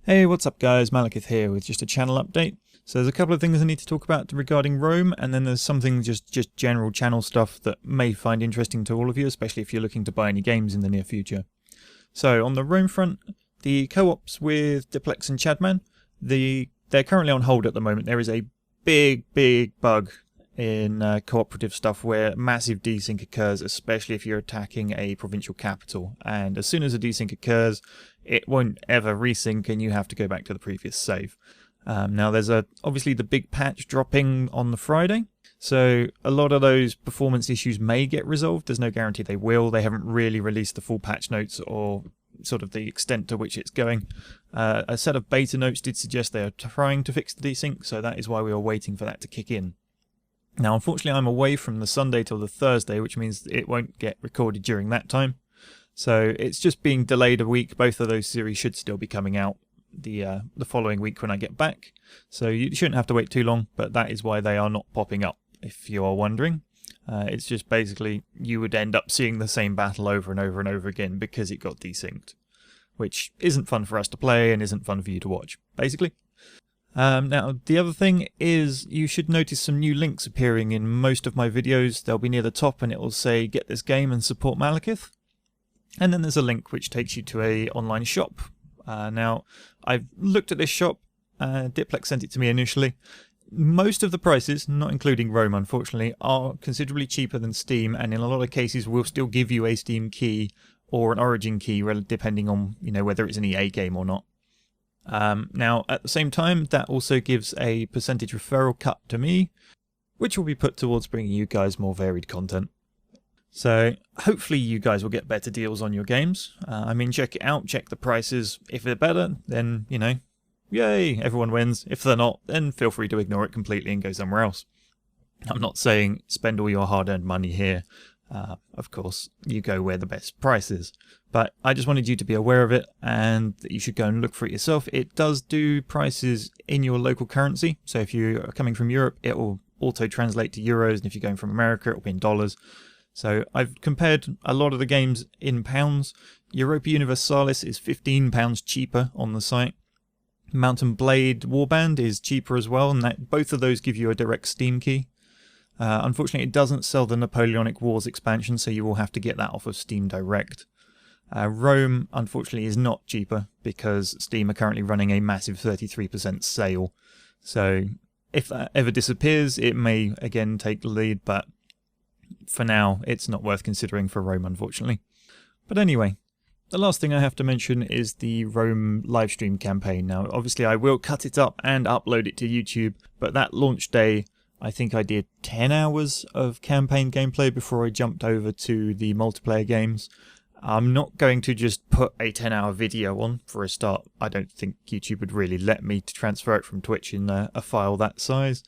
Hey, what's up guys, Malakith here with just a channel update. So there's a couple of things I need to talk about regarding Rome, and then there's something just general channel stuff that may find interesting to all of you, especially if you're looking to buy any games in the near future. So on the Rome front, the co-ops with Diplex and Chadman, they're currently on hold at the moment. There is a big bug in cooperative stuff where massive desync occurs, especially if you're attacking a provincial capital, and as soon as a desync occurs it won't ever resync and you have to go back to the previous save. Now there's obviously the big patch dropping on the Friday, so a lot of those performance issues may get resolved. There's no guarantee they will. They haven't really released the full patch notes or sort of the extent to which it's going. A set of beta notes did suggest they are trying to fix the desync, so that is why we are waiting for that to kick in. Now unfortunately I'm away from the Sunday till the Thursday, which means it won't get recorded during that time. So it's just being delayed a week. Both of those series should still be coming out the following week when I get back. So you shouldn't have to wait too long, but that is why they are not popping up, if you are wondering. It's just basically you would end up seeing the same battle over and over and over again because it got desynced, which isn't fun for us to play and isn't fun for you to watch, basically. Now, the other thing is you should notice some new links appearing in most of my videos. They'll be near the top and it will say, get this game and support Malakith. And then there's a link which takes you to a online shop. Now, I've looked at this shop. Diplex sent it to me initially. Most of the prices, not including Rome unfortunately, are considerably cheaper than Steam, and in a lot of cases will still give you a Steam key or an Origin key, depending on whether it's an EA game or not. Now, at the same time, that also gives a percentage referral cut to me, which will be put towards bringing you guys more varied content. So hopefully you guys will get better deals on your games. I mean, check it out, check the prices. If they're better, then, yay, everyone wins. If they're not, then feel free to ignore it completely and go somewhere else. I'm not saying spend all your hard-earned money here. Of course, you go where the best price is. But I just wanted you to be aware of it and that you should go and look for it yourself. It does do prices in your local currency. So if you are coming from Europe, it will auto-translate to euros. And if you're going from America, it will be in dollars. So I've compared a lot of the games in pounds. Europa Universalis is £15 cheaper on the site. Mountain Blade Warband is cheaper as well, and both of those give you a direct Steam key. Unfortunately, it doesn't sell the Napoleonic Wars expansion, so you will have to get that off of Steam Direct. Rome, unfortunately, is not cheaper because Steam are currently running a massive 33% sale. So if that ever disappears, it may again take the lead, but for now, it's not worth considering for Rome, unfortunately. But anyway, the last thing I have to mention is the Rome livestream campaign. Now, obviously, I will cut it up and upload it to YouTube, but that launch day, I think I did 10 hours of campaign gameplay before I jumped over to the multiplayer games. I'm not going to just put a 10-hour video on for a start. I don't think YouTube would really let me to transfer it from Twitch in a file that size.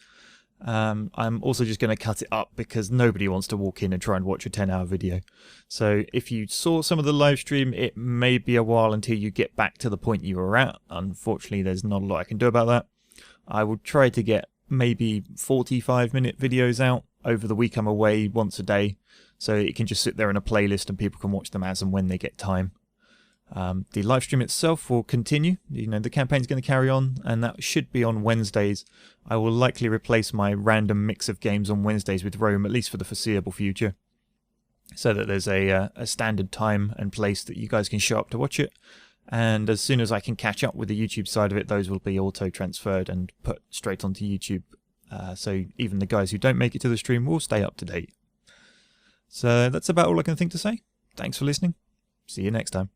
I'm also just going to cut it up because nobody wants to walk in and try and watch a 10-hour video. So if you saw some of the live stream, it may be a while until you get back to the point you were at. Unfortunately, there's not a lot I can do about that. I will try to get maybe 45-minute videos out over the week I'm away once a day, so it can just sit there in a playlist and people can watch them as and when they get time. The live stream itself will continue. The campaign's going to carry on, and that should be on Wednesdays. I will likely replace my random mix of games on Wednesdays with Rome, at least for the foreseeable future, so that there's a standard time and place that you guys can show up to watch it. And as soon as I can catch up with the YouTube side of it, those will be auto-transferred and put straight onto YouTube. So even the guys who don't make it to the stream will stay up to date. So that's about all I can think to say. Thanks for listening. See you next time.